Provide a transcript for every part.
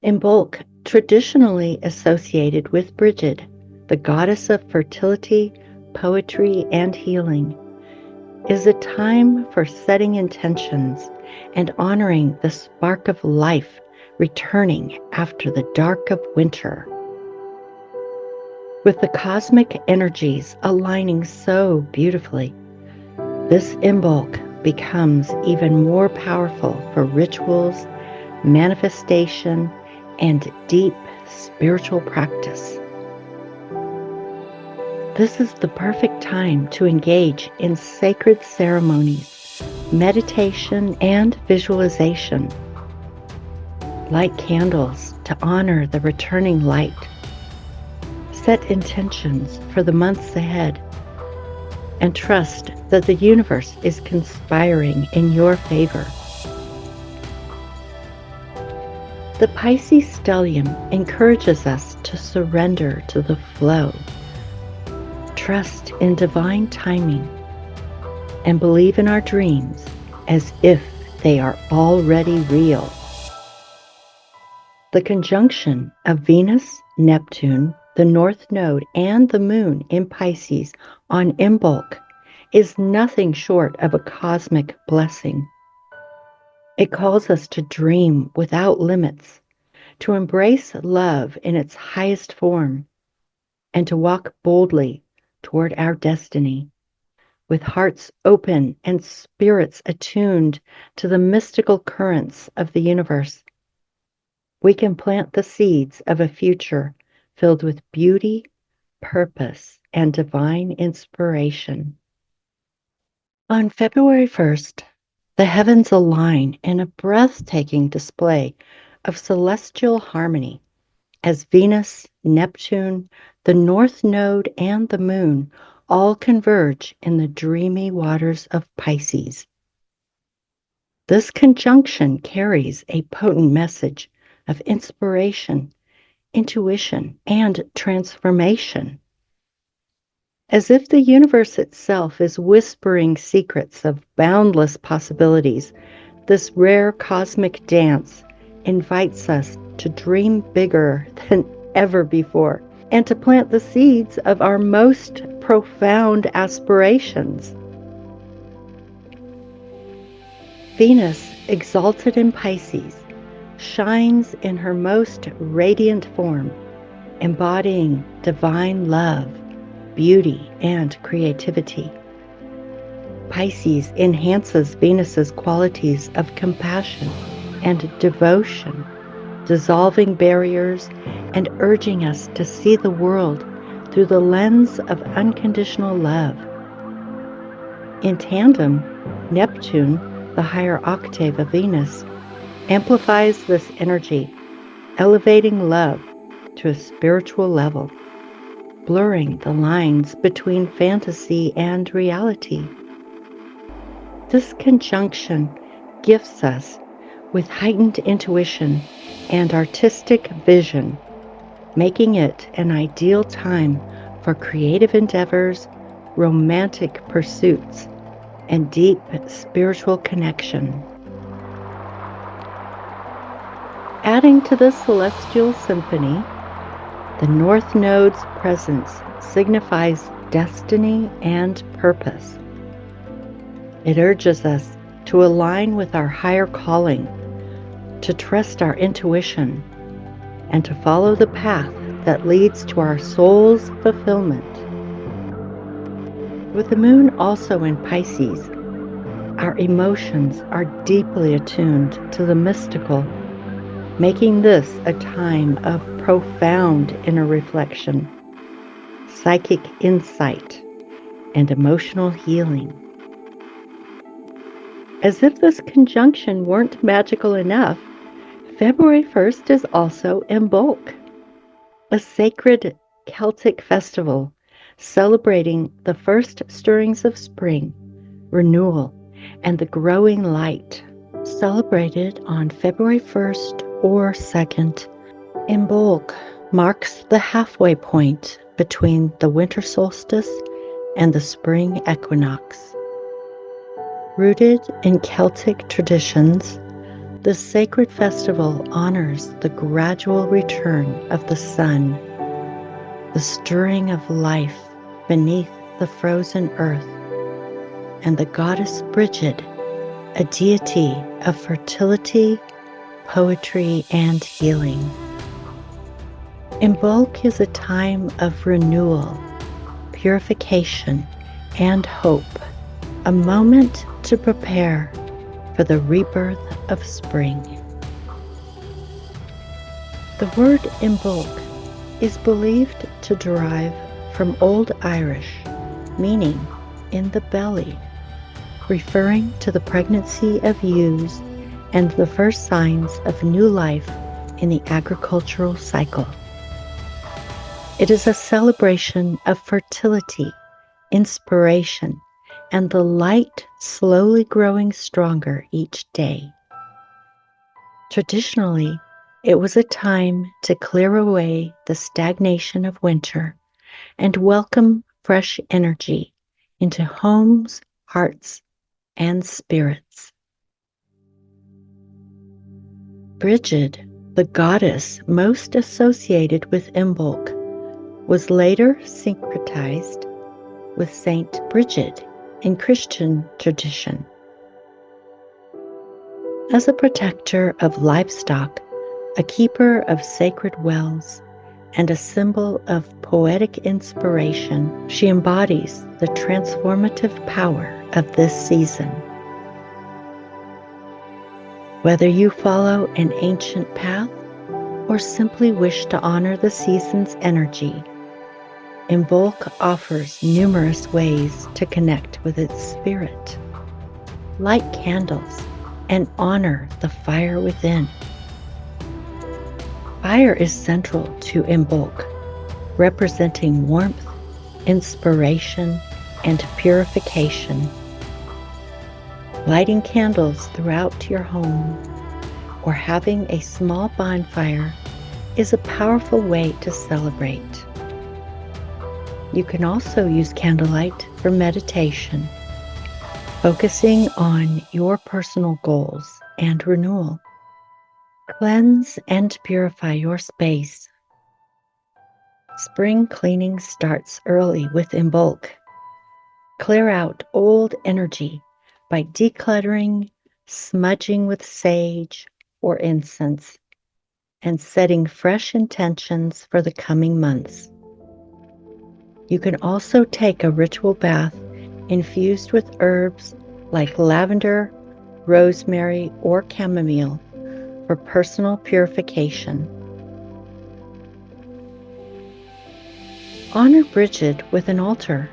Imbolc, traditionally associated with Brigid, the goddess of fertility, poetry, and healing, is a time for setting intentions and honoring the spark of life returning after the dark of winter. With the cosmic energies aligning so beautifully, this Imbolc becomes even more powerful for rituals, manifestation, and deep spiritual practice. This is the perfect time to engage in sacred ceremonies, meditation, and visualization. Light candles to honor the returning light. Set intentions for the months ahead, and trust that the universe is conspiring in your favor. The Pisces stellium encourages us to surrender to the flow, trust in divine timing, and believe in our dreams as if they are already real. The conjunction of Venus, Neptune, the North Node, and the Moon in Pisces on Imbolc is nothing short of a cosmic blessing. It calls us to dream without limits, to embrace love in its highest form, and to walk boldly toward our destiny, with hearts open and spirits attuned to the mystical currents of the universe. We can plant the seeds of a future filled with beauty, purpose, and divine inspiration. On February 1st, the heavens align in a breathtaking display of celestial harmony as Venus, Neptune, the North Node, and the Moon all converge in the dreamy waters of Pisces. This conjunction carries a potent message of inspiration, intuition, and transformation. As if the universe itself is whispering secrets of boundless possibilities, this rare cosmic dance invites us to dream bigger than ever before and to plant the seeds of our most profound aspirations. Venus, exalted in Pisces, shines in her most radiant form, embodying divine love, beauty, and creativity. Pisces enhances Venus's qualities of compassion and devotion, dissolving barriers and urging us to see the world through the lens of unconditional love. In tandem, Neptune, the higher octave of Venus, amplifies this energy, elevating love to a spiritual level, blurring the lines between fantasy and reality. This conjunction gifts us with heightened intuition and artistic vision, making it an ideal time for creative endeavors, romantic pursuits, and deep spiritual connection. Adding to the celestial symphony, the North Node's presence signifies destiny and purpose. It urges us to align with our higher calling, to trust our intuition, and to follow the path that leads to our soul's fulfillment. With the moon also in Pisces, our emotions are deeply attuned to the mystical, making this a time of profound inner reflection, psychic insight, and emotional healing. As if this conjunction weren't magical enough, February 1st is also Imbolc, a sacred Celtic festival celebrating the first stirrings of spring, renewal, and the growing light. Celebrated on February 1st or 2nd, Imbolc marks the halfway point between the winter solstice and the spring equinox. Rooted in Celtic traditions, The sacred festival honors the gradual return of the sun, the stirring of life beneath the frozen earth, and the goddess Brigid, a deity of fertility, poetry, and healing. Imbolc is a time of renewal, purification, and hope, a moment to prepare for the rebirth of spring. The word Imbolc is believed to derive from Old Irish, meaning in the belly, referring to the pregnancy of ewes and the first signs of new life in the agricultural cycle. It is a celebration of fertility, inspiration, and the light slowly growing stronger each day. Traditionally, it was a time to clear away the stagnation of winter and welcome fresh energy into homes, hearts, and spirits. Brigid, the goddess most associated with Imbolc, was later syncretized with Saint Brigid in Christian tradition. As a protector of livestock, a keeper of sacred wells, and a symbol of poetic inspiration, she embodies the transformative power of this season. Whether you follow an ancient path or simply wish to honor the season's energy, Imbolc offers numerous ways to connect with its spirit. Light candles and honor the fire within. Fire is central to Imbolc, representing warmth, inspiration, and purification. Lighting candles throughout your home or having a small bonfire is a powerful way to celebrate. You can also use candlelight for meditation, focusing on your personal goals and renewal. Cleanse and purify your space. Spring cleaning starts early with Imbolc. Clear out old energy by decluttering, smudging with sage or incense, and setting fresh intentions for the coming months. You can also take a ritual bath infused with herbs like lavender, rosemary, or chamomile for personal purification. Honor Brigid with an altar.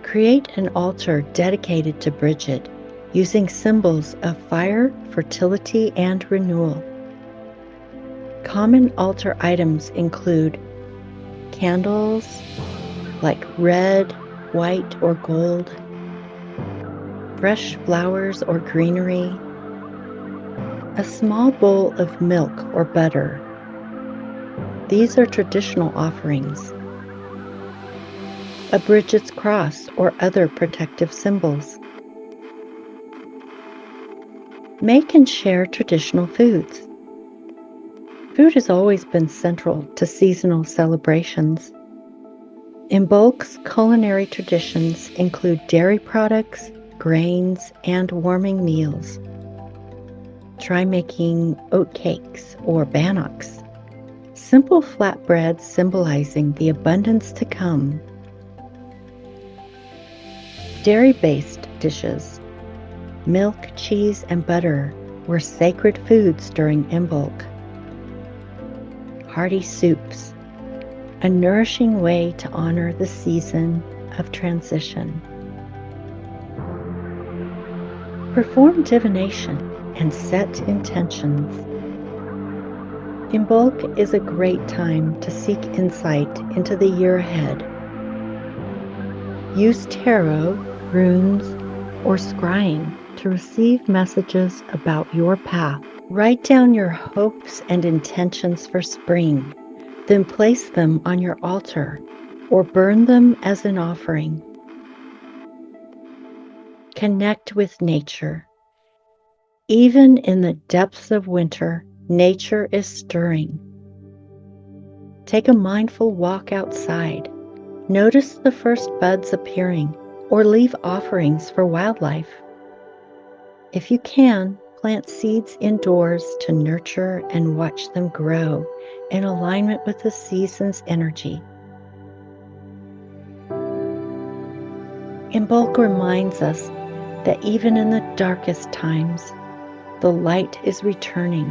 Create an altar dedicated to Brigid using symbols of fire, fertility, and renewal. Common altar items include candles like red, white, or gold, fresh flowers or greenery, a small bowl of milk or butter. These are traditional offerings. A Brigid's cross or other protective symbols. Make and share traditional foods. Food has always been central to seasonal celebrations. Imbolc's culinary traditions include dairy products, grains, and warming meals. Try making oat cakes or bannocks, simple flatbreads symbolizing the abundance to come. Dairy-based dishes, milk, cheese, and butter were sacred foods during Imbolc. Hearty soups, a nourishing way to honor the season of transition. Perform divination and set intentions. Imbolc is a great time to seek insight into the year ahead. Use tarot, runes, or scrying to receive messages about your path. Write down your hopes and intentions for spring, then place them on your altar or burn them as an offering. Connect with nature. Even in the depths of winter, nature is stirring. Take a mindful walk outside. Notice the first buds appearing, or leave offerings for wildlife. If you can, plant seeds indoors to nurture and watch them grow in alignment with the season's energy. Imbolc reminds us that even in the darkest times, the light is returning.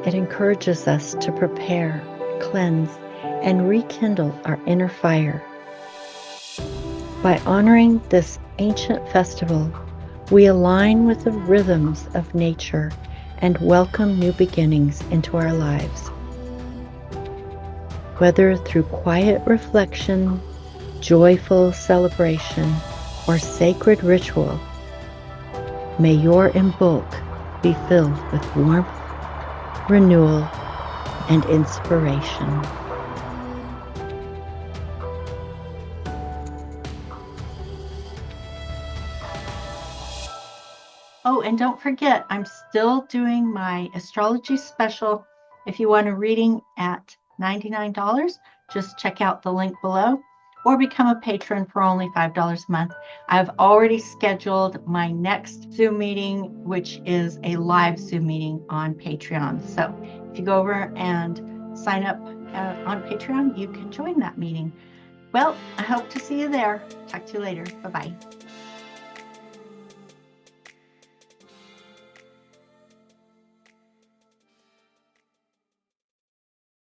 It encourages us to prepare, cleanse, and rekindle our inner fire. By honoring this ancient festival, we align with the rhythms of nature and welcome new beginnings into our lives. Whether through quiet reflection, joyful celebration, or sacred ritual, may your Imbolc be filled with warmth, renewal, and inspiration. Oh, and don't forget, I'm still doing my astrology special. If you want a reading at $99, just check out the link below or become a patron for only $5 a month. I've already scheduled my next Zoom meeting, which is a live Zoom meeting on Patreon. So if you go over and sign up on Patreon, you can join that meeting. Well, I hope to see you there. Talk to you later. Bye-bye.